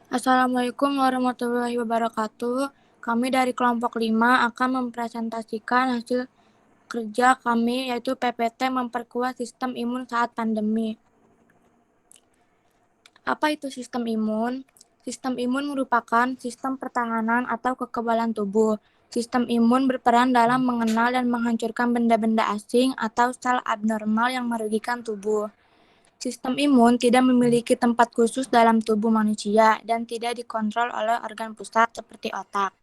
Assalamualaikum warahmatullahi wabarakatuh. Kami dari kelompok 5 akan mempresentasikan hasil kerja kami yaitu PPT memperkuat sistem imun saat pandemi. Apa itu sistem imun? Sistem imun merupakan sistem pertahanan atau kekebalan tubuh. Sistem imun berperan dalam mengenal dan menghancurkan benda-benda asing atau sel abnormal yang merugikan tubuh. Sistem imun tidak memiliki tempat khusus dalam tubuh manusia dan tidak dikontrol oleh organ pusat seperti otak.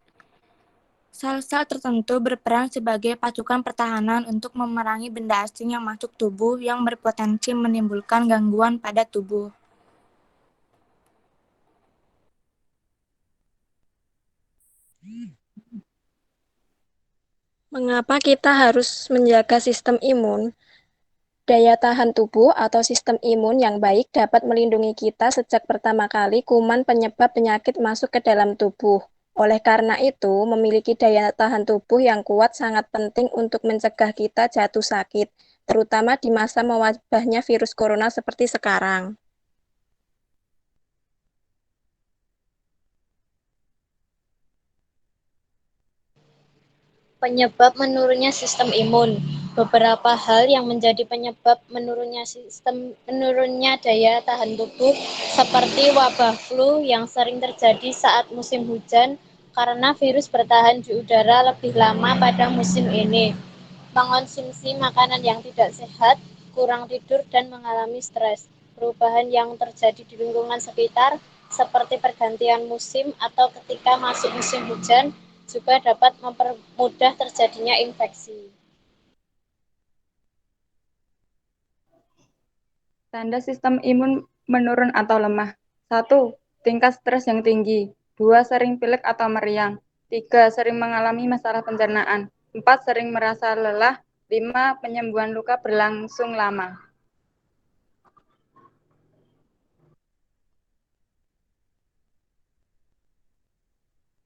Sel-sel tertentu berperan sebagai pasukan pertahanan untuk memerangi benda asing yang masuk tubuh yang berpotensi menimbulkan gangguan pada tubuh. Mengapa kita harus menjaga sistem imun? Daya tahan tubuh atau sistem imun yang baik dapat melindungi kita sejak pertama kali kuman penyebab penyakit masuk ke dalam tubuh. Oleh karena itu, memiliki daya tahan tubuh yang kuat sangat penting untuk mencegah kita jatuh sakit, terutama di masa mewabahnya virus corona seperti sekarang. Penyebab menurunnya sistem imun. Beberapa hal yang menjadi penyebab menurunnya daya tahan tubuh seperti wabah flu yang sering terjadi saat musim hujan karena virus bertahan di udara lebih lama pada musim ini. Mengonsumsi makanan yang tidak sehat, kurang tidur dan mengalami stres. Perubahan yang terjadi di lingkungan sekitar seperti pergantian musim atau ketika masuk musim hujan juga dapat mempermudah terjadinya infeksi. Tanda sistem imun menurun atau lemah. 1. Tingkat stres yang tinggi. 2. Sering pilek atau meriang. 3. Sering mengalami masalah pencernaan. 4. Sering merasa lelah. 5. Penyembuhan luka berlangsung lama.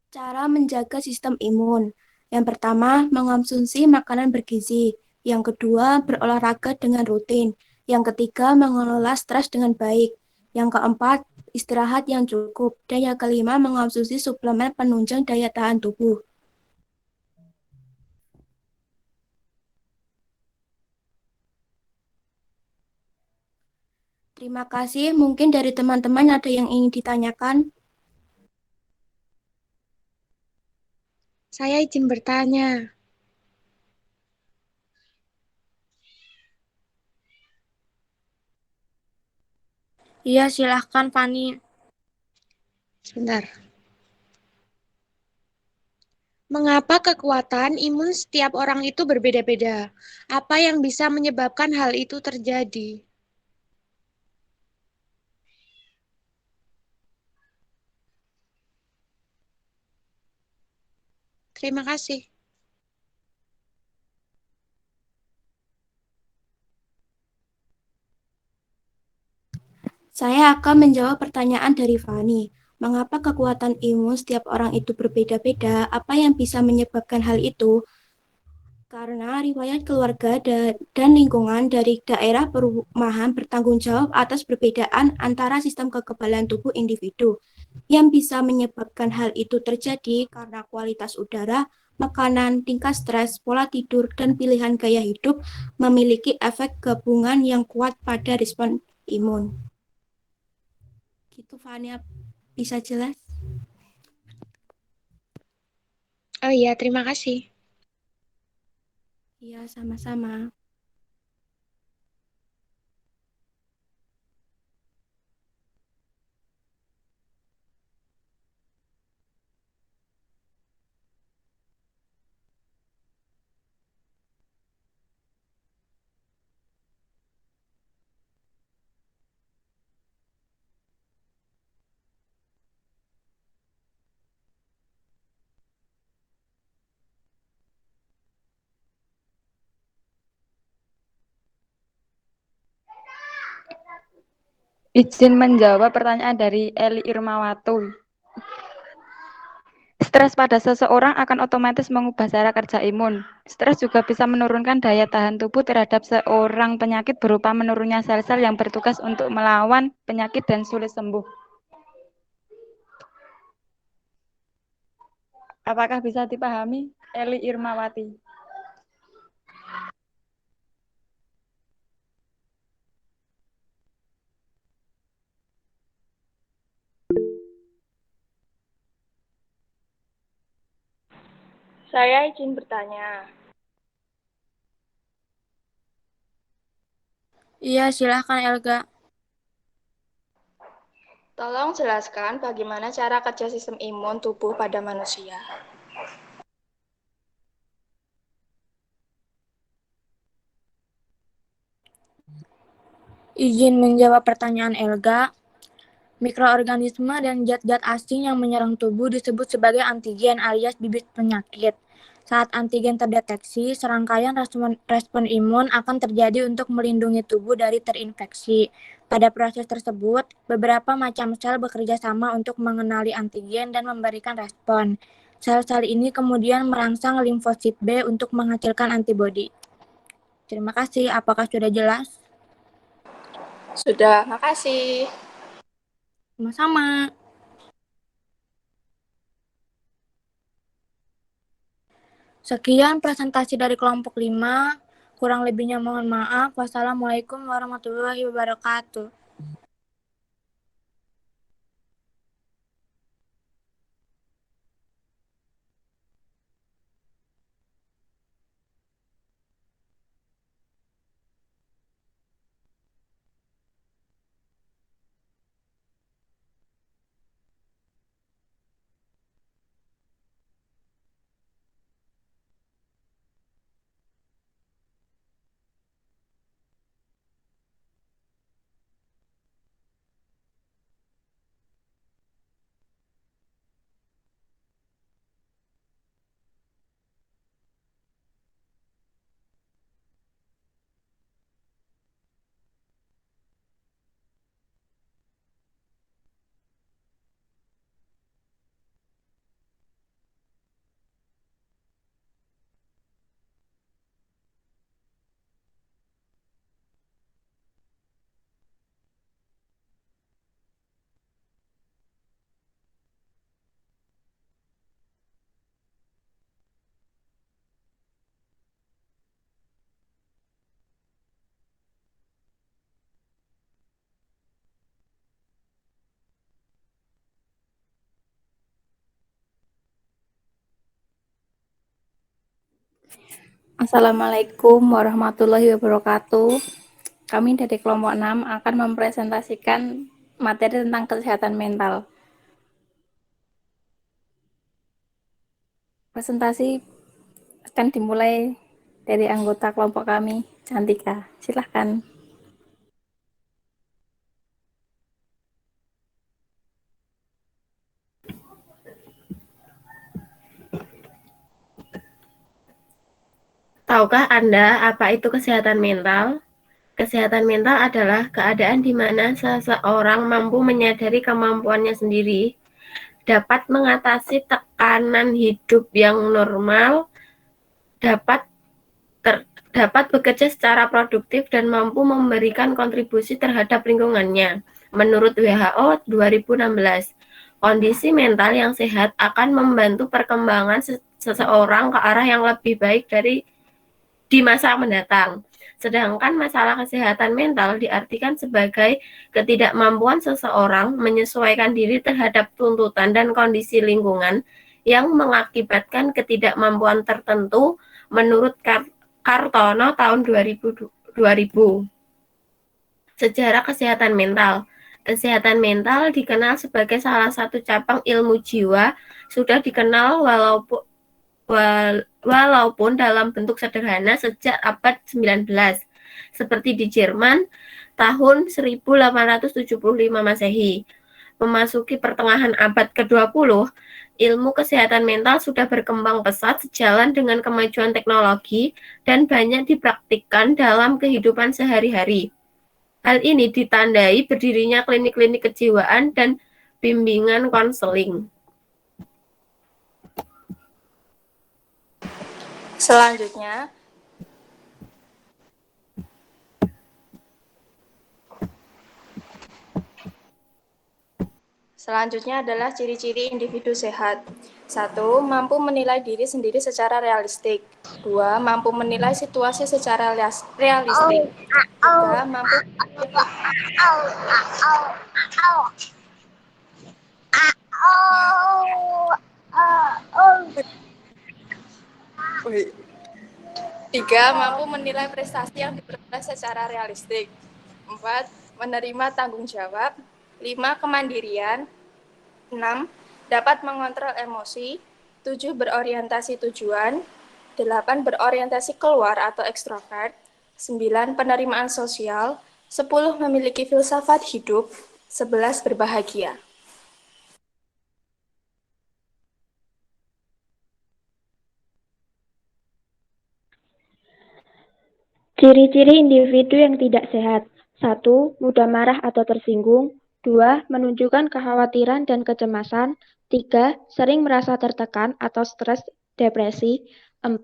Cara menjaga sistem imun. Yang pertama, mengonsumsi makanan bergizi. Yang kedua, berolahraga dengan rutin. Yang ketiga, mengelola stres dengan baik. Yang keempat, istirahat yang cukup. Dan yang kelima, mengonsumsi suplemen penunjang daya tahan tubuh. Terima kasih. Mungkin dari teman-teman ada yang ingin ditanyakan. Saya izin bertanya. Iya, silahkan Fani. Sebentar. Mengapa kekuatan imun setiap orang itu berbeda-beda? Apa yang bisa menyebabkan hal itu terjadi? Terima kasih. Saya akan menjawab pertanyaan dari Fani. Mengapa kekuatan imun setiap orang itu berbeda-beda? Apa yang bisa menyebabkan hal itu? Karena riwayat keluarga dan lingkungan dari daerah perumahan bertanggung jawab atas perbedaan antara sistem kekebalan tubuh individu. Yang bisa menyebabkan hal itu terjadi karena kualitas udara, makanan, tingkat stres, pola tidur, dan pilihan gaya hidup memiliki efek gabungan yang kuat pada respon imun. Gitu, Fania, bisa jelas? Oh iya, terima kasih. Iya, sama-sama. Izin menjawab pertanyaan dari Eli Irmawatu. Stres pada seseorang akan otomatis mengubah cara kerja imun. Stres juga bisa menurunkan daya tahan tubuh terhadap seorang penyakit berupa menurunnya sel-sel yang bertugas untuk melawan penyakit dan sulit sembuh. Apakah bisa dipahami? Eli Irmawati. Saya izin bertanya. Iya, silahkan Elga. Tolong jelaskan bagaimana cara kerja sistem imun tubuh pada manusia. Izin menjawab pertanyaan Elga. Mikroorganisme dan zat-zat asing yang menyerang tubuh disebut sebagai antigen alias bibit penyakit. Saat antigen terdeteksi, serangkaian respon imun akan terjadi untuk melindungi tubuh dari terinfeksi. Pada proses tersebut, beberapa macam sel bekerja sama untuk mengenali antigen dan memberikan respon. Sel-sel ini kemudian merangsang limfosit B untuk menghasilkan antibodi. Terima kasih. Apakah sudah jelas? Sudah, makasih. Sama-sama. Sekian presentasi dari kelompok 5. Kurang lebihnya mohon maaf. Wassalamualaikum warahmatullahi wabarakatuh. Assalamualaikum warahmatullahi wabarakatuh. Kami dari kelompok 6 akan mempresentasikan materi tentang kesehatan mental. Presentasi akan dimulai dari anggota kelompok kami, Cantika. Silahkan. Tahukah Anda apa itu kesehatan mental? Kesehatan mental adalah keadaan di mana seseorang mampu menyadari kemampuannya sendiri, dapat mengatasi tekanan hidup yang normal, dapat bekerja secara produktif dan mampu memberikan kontribusi terhadap lingkungannya. Menurut WHO 2016, kondisi mental yang sehat akan membantu perkembangan seseorang ke arah yang lebih baik di masa mendatang. Sedangkan masalah kesehatan mental diartikan sebagai ketidakmampuan seseorang menyesuaikan diri terhadap tuntutan dan kondisi lingkungan yang mengakibatkan ketidakmampuan tertentu menurut Kartono tahun 2000. Sejarah kesehatan mental. Kesehatan mental dikenal sebagai salah satu cabang ilmu jiwa, sudah dikenal walaupun dalam bentuk sederhana sejak abad 19, seperti di Jerman tahun 1875 Masehi. Memasuki pertengahan abad ke-20, ilmu kesehatan mental sudah berkembang pesat sejalan dengan kemajuan teknologi dan banyak dipraktikkan dalam kehidupan sehari-hari. Hal ini ditandai berdirinya klinik-klinik kejiwaan dan bimbingan konseling. Selanjutnya adalah ciri-ciri individu sehat. 1. Mampu menilai diri sendiri secara realistik. 2. Mampu menilai situasi secara realistik. 3. Mampu mampu menilai prestasi yang diperoleh secara realistik. 4. Menerima tanggung jawab. 5. Kemandirian. 6. Dapat mengontrol emosi. 7. Berorientasi tujuan. 8. Berorientasi keluar atau ekstrovert. 9. Penerimaan sosial. 10. Memiliki filsafat hidup. 11. Berbahagia. Ciri-ciri individu yang tidak sehat. 1. Mudah marah atau tersinggung. 2. Menunjukkan kekhawatiran dan kecemasan. 3. Sering merasa tertekan atau stres, depresi. 4.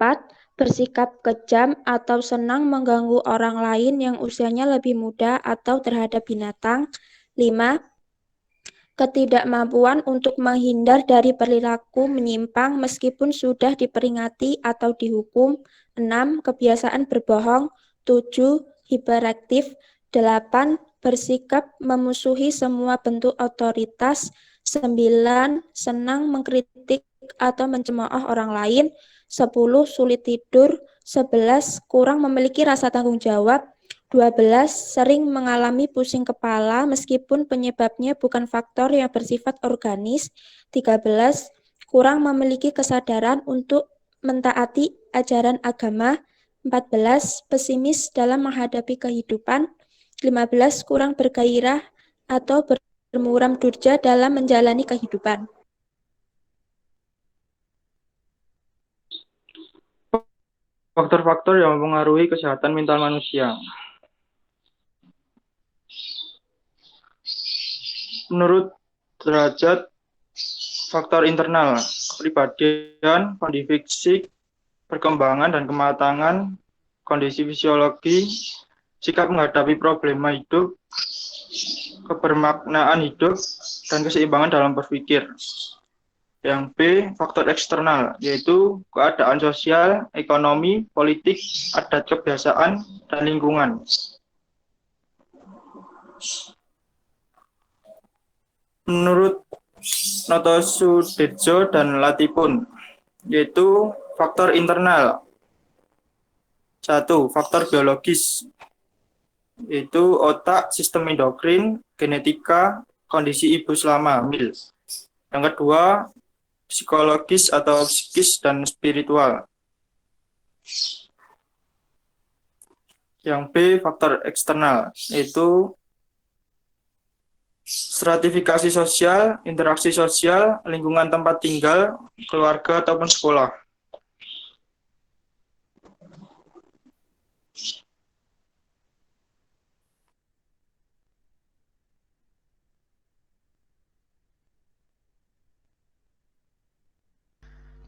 Bersikap kejam atau senang mengganggu orang lain yang usianya lebih muda atau terhadap binatang. 5. Ketidakmampuan untuk menghindar dari perilaku menyimpang meskipun sudah diperingati atau dihukum. 6. Kebiasaan berbohong. 7. Hiperaktif. 8. Bersikap memusuhi semua bentuk otoritas. 9. Senang mengkritik atau mencemooh orang lain. 10. Sulit tidur. 11. Kurang memiliki rasa tanggung jawab. 12. Sering mengalami pusing kepala meskipun penyebabnya bukan faktor yang bersifat organis. 13. Kurang memiliki kesadaran untuk mentaati ajaran agama. 14. Pesimis dalam menghadapi kehidupan. 15. Kurang bergairah atau bermuram durja dalam menjalani kehidupan. Faktor-faktor yang mempengaruhi kesehatan mental manusia. Menurut derajat faktor internal, kepribadian, kondisi fisik, perkembangan dan kematangan, kondisi fisiologi, sikap menghadapi problema hidup, kebermaknaan hidup, dan keseimbangan dalam berpikir. Yang B, faktor eksternal, yaitu keadaan sosial, ekonomi, politik, adat kebiasaan, dan lingkungan. Menurut Noto Sudejo dan Latipun, yaitu faktor internal. 1. Faktor biologis, yaitu otak, sistem endokrin, genetika, kondisi ibu selama hamil. Yang kedua, psikologis atau psikis dan spiritual. Yang B, faktor eksternal, yaitu stratifikasi sosial, interaksi sosial, lingkungan tempat tinggal, keluarga ataupun sekolah.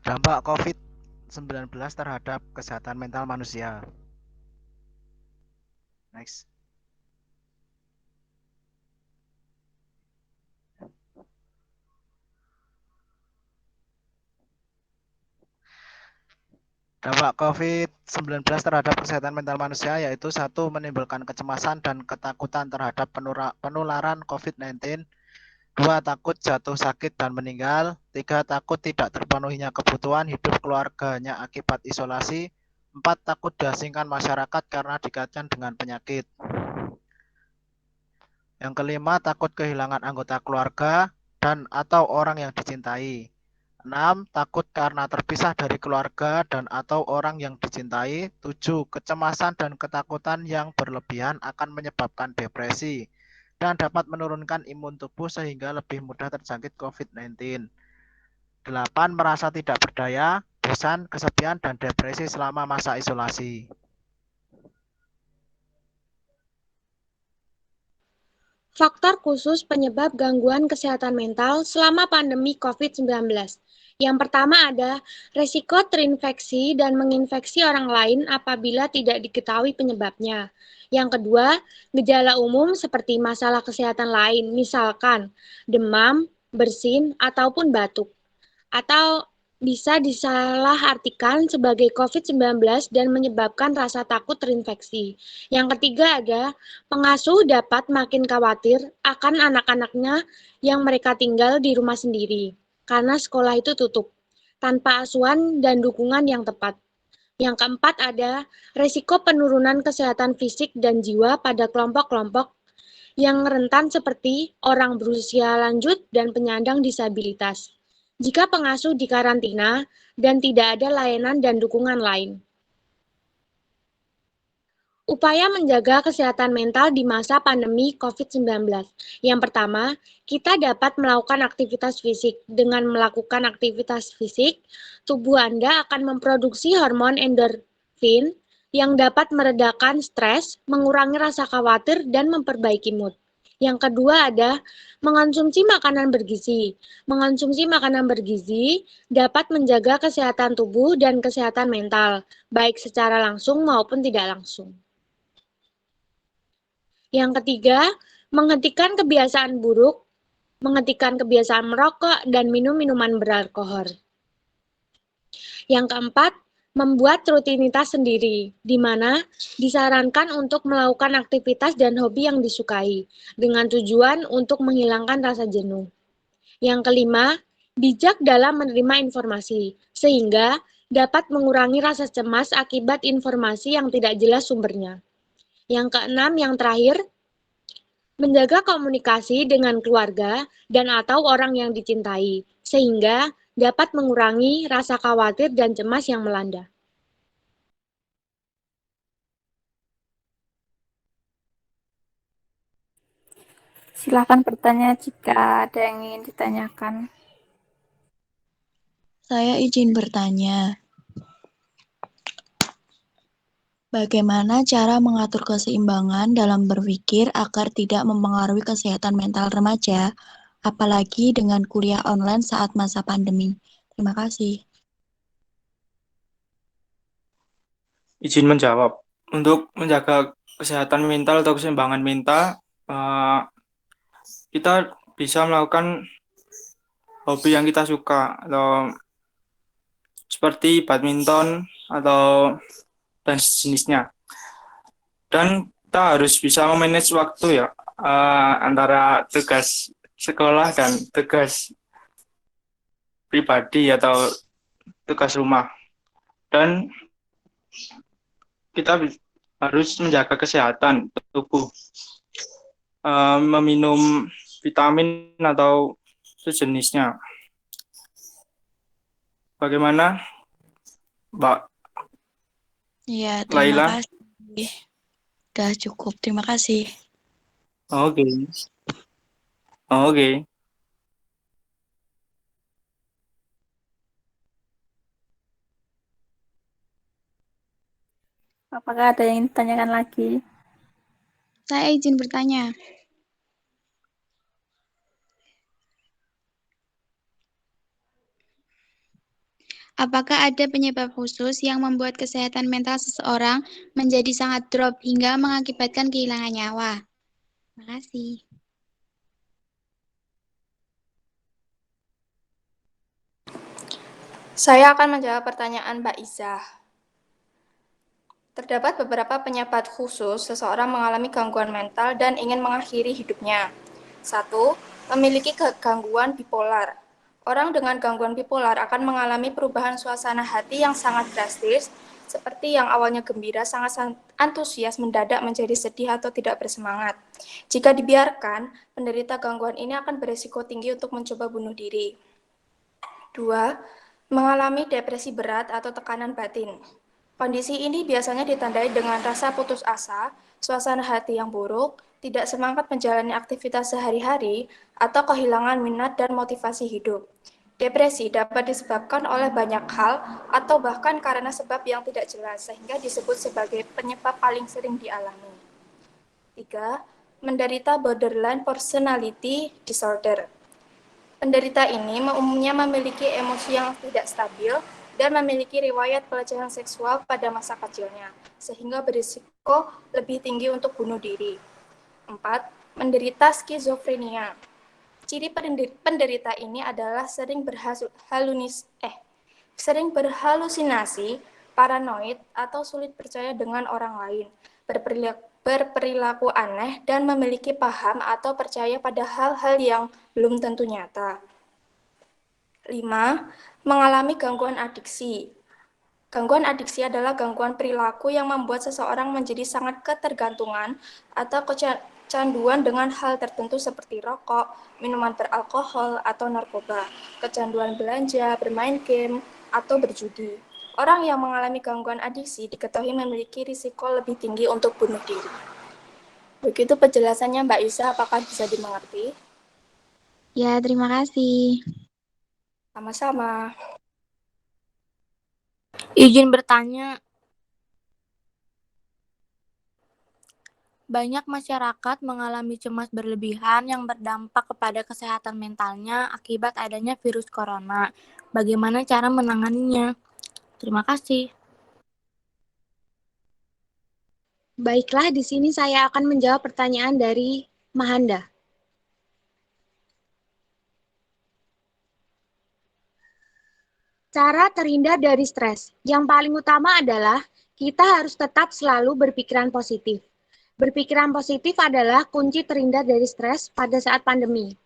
Dampak COVID-19 terhadap kesehatan mental manusia. Next. Dampak COVID-19 terhadap kesehatan mental manusia yaitu 1. Menimbulkan kecemasan dan ketakutan terhadap penularan COVID-19. 2. Takut jatuh sakit dan meninggal. 3. Takut tidak terpenuhinya kebutuhan hidup keluarganya akibat isolasi. 4. Takut diasingkan masyarakat karena dikaitkan dengan penyakit. Yang kelima, takut kehilangan anggota keluarga dan atau orang yang dicintai. 6. Takut karena terpisah dari keluarga dan atau orang yang dicintai. 7. Kecemasan dan ketakutan yang berlebihan akan menyebabkan depresi dan dapat menurunkan imun tubuh sehingga lebih mudah terjangkit COVID-19. 8. Merasa tidak berdaya, bosan, kesepian, dan depresi selama masa isolasi. Faktor khusus penyebab gangguan kesehatan mental selama pandemi COVID-19. Yang pertama ada resiko terinfeksi dan menginfeksi orang lain apabila tidak diketahui penyebabnya. Yang kedua, gejala umum seperti masalah kesehatan lain, misalkan demam, bersin, ataupun batuk. atau bisa disalahartikan sebagai COVID-19 dan menyebabkan rasa takut terinfeksi. Yang ketiga ada pengasuh dapat makin khawatir akan anak-anaknya yang mereka tinggal di rumah sendiri karena sekolah itu tutup tanpa asuhan dan dukungan yang tepat. Yang keempat ada resiko penurunan kesehatan fisik dan jiwa pada kelompok-kelompok yang rentan seperti orang berusia lanjut dan penyandang disabilitas. Jika pengasuh dikarantina dan tidak ada layanan dan dukungan lain. Upaya menjaga kesehatan mental di masa pandemi COVID-19. Yang pertama, kita dapat melakukan aktivitas fisik. Dengan melakukan aktivitas fisik, tubuh Anda akan memproduksi hormon endorfin yang dapat meredakan stres, mengurangi rasa khawatir, dan memperbaiki mood. Yang kedua ada mengonsumsi makanan bergizi. Mengonsumsi makanan bergizi dapat menjaga kesehatan tubuh dan kesehatan mental, baik secara langsung maupun tidak langsung. Yang ketiga, menghentikan kebiasaan buruk, menghentikan kebiasaan merokok dan minum minuman beralkohol. Yang keempat, membuat rutinitas sendiri, di mana disarankan untuk melakukan aktivitas dan hobi yang disukai, dengan tujuan untuk menghilangkan rasa jenuh. Yang kelima, bijak dalam menerima informasi, sehingga dapat mengurangi rasa cemas akibat informasi yang tidak jelas sumbernya. Yang keenam, yang terakhir, menjaga komunikasi dengan keluarga dan atau orang yang dicintai, sehingga dapat mengurangi rasa khawatir dan cemas yang melanda. Silakan bertanya jika ada yang ingin ditanyakan. Saya izin bertanya, bagaimana cara mengatur keseimbangan dalam berpikir agar tidak mempengaruhi kesehatan mental remaja, apalagi dengan kuliah online saat masa pandemi? Terima kasih. Izin menjawab. Untuk menjaga kesehatan mental atau keseimbangan mental, kita bisa melakukan hobi yang kita suka, atau seperti badminton atau dan sejenisnya. Dan kita harus bisa memanage waktu ya, antara tugas sekolah dan tugas pribadi atau tugas rumah. Dan kita harus menjaga kesehatan tubuh, meminum vitamin atau sejenisnya. Bagaimana, Mbak Ya, Laila? terima kasih. Sudah cukup, terima kasih. Oke. Oke. Apakah ada yang ingin ditanyakan lagi? Saya izin bertanya. Apakah ada penyebab khusus yang membuat kesehatan mental seseorang menjadi sangat drop hingga mengakibatkan kehilangan nyawa? Terima kasih. Saya akan menjawab pertanyaan Mbak Iza. Terdapat beberapa penyebab khusus seseorang mengalami gangguan mental dan ingin mengakhiri hidupnya. 1. Memiliki gangguan bipolar. Orang dengan gangguan bipolar akan mengalami perubahan suasana hati yang sangat drastis, seperti yang awalnya gembira, sangat antusias, mendadak menjadi sedih atau tidak bersemangat. Jika dibiarkan, penderita gangguan ini akan berisiko tinggi untuk mencoba bunuh diri. 2. Mengalami depresi berat atau tekanan batin. Kondisi ini biasanya ditandai dengan rasa putus asa, suasana hati yang buruk, tidak semangat menjalani aktivitas sehari-hari, atau kehilangan minat dan motivasi hidup. Depresi dapat disebabkan oleh banyak hal atau bahkan karena sebab yang tidak jelas, sehingga disebut sebagai penyebab paling sering dialami. 3. Menderita borderline personality disorder. Penderita ini umumnya memiliki emosi yang tidak stabil dan memiliki riwayat pelecehan seksual pada masa kecilnya, sehingga berisiko lebih tinggi untuk bunuh diri. 4. Menderita skizofrenia. Ciri penderita ini adalah sering berhalusinasi, paranoid, atau sulit percaya dengan orang lain, berperilaku aneh, dan memiliki paham atau percaya pada hal-hal yang belum tentu nyata. 5. Mengalami gangguan adiksi. Gangguan adiksi adalah gangguan perilaku yang membuat seseorang menjadi sangat ketergantungan atau kecanduan dengan hal tertentu seperti rokok, minuman beralkohol, atau narkoba, kecanduan belanja, bermain game, atau berjudi. Orang yang mengalami gangguan adiksi diketahui memiliki risiko lebih tinggi untuk bunuh diri. Begitu penjelasannya Mbak Isa, apakah bisa dimengerti? Ya, terima kasih. Sama-sama. Izin bertanya. Banyak masyarakat mengalami cemas berlebihan yang berdampak kepada kesehatan mentalnya akibat adanya virus corona. Bagaimana cara menanganinya? Terima kasih. Baiklah, di sini saya akan menjawab pertanyaan dari Mahanda. Cara terhindar dari stres. Yang paling utama adalah kita harus tetap selalu berpikiran positif. Berpikiran positif adalah kunci terhindar dari stres pada saat pandemi.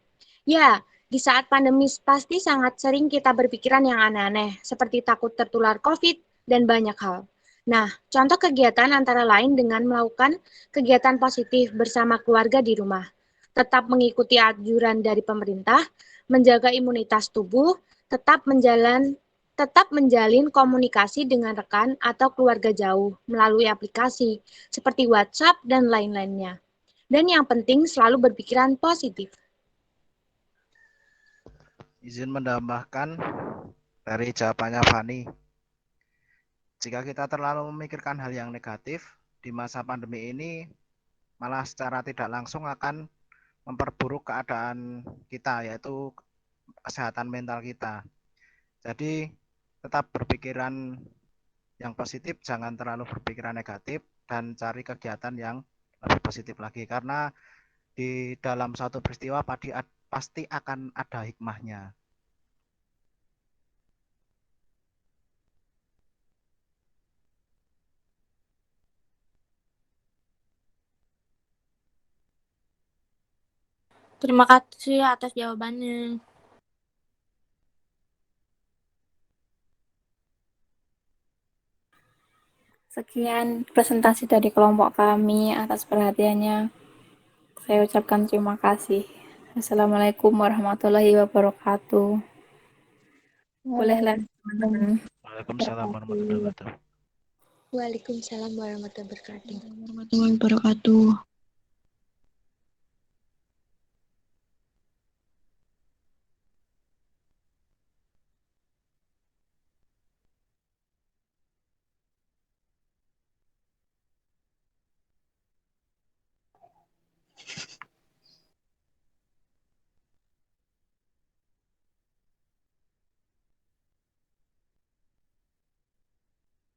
Ya, di saat pandemi pasti sangat sering kita berpikiran yang aneh-aneh, seperti takut tertular COVID dan banyak hal. Nah, contoh kegiatan antara lain dengan melakukan kegiatan positif bersama keluarga di rumah, tetap mengikuti anjuran dari pemerintah, menjaga imunitas tubuh, tetap menjalin komunikasi dengan rekan atau keluarga jauh melalui aplikasi seperti WhatsApp dan lain-lainnya. Dan yang penting selalu berpikiran positif. Izin menambahkan dari jawabannya Fani. Jika kita terlalu memikirkan hal yang negatif di masa pandemi ini, malah secara tidak langsung akan memperburuk keadaan kita, yaitu kesehatan mental kita. Jadi tetap berpikiran yang positif, jangan terlalu berpikiran negatif, dan cari kegiatan yang lebih positif lagi. Karena di dalam suatu peristiwa pasti akan ada hikmahnya. Terima kasih atas jawabannya. Sekian presentasi dari kelompok kami atas perhatiannya. Saya ucapkan terima kasih. Assalamualaikum warahmatullahi wabarakatuh. Bolehlah teman-teman. Waalaikumsalam warahmatullahi wabarakatuh. Waalaikumsalam warahmatullahi wabarakatuh. Warahmatullahi wabarakatuh.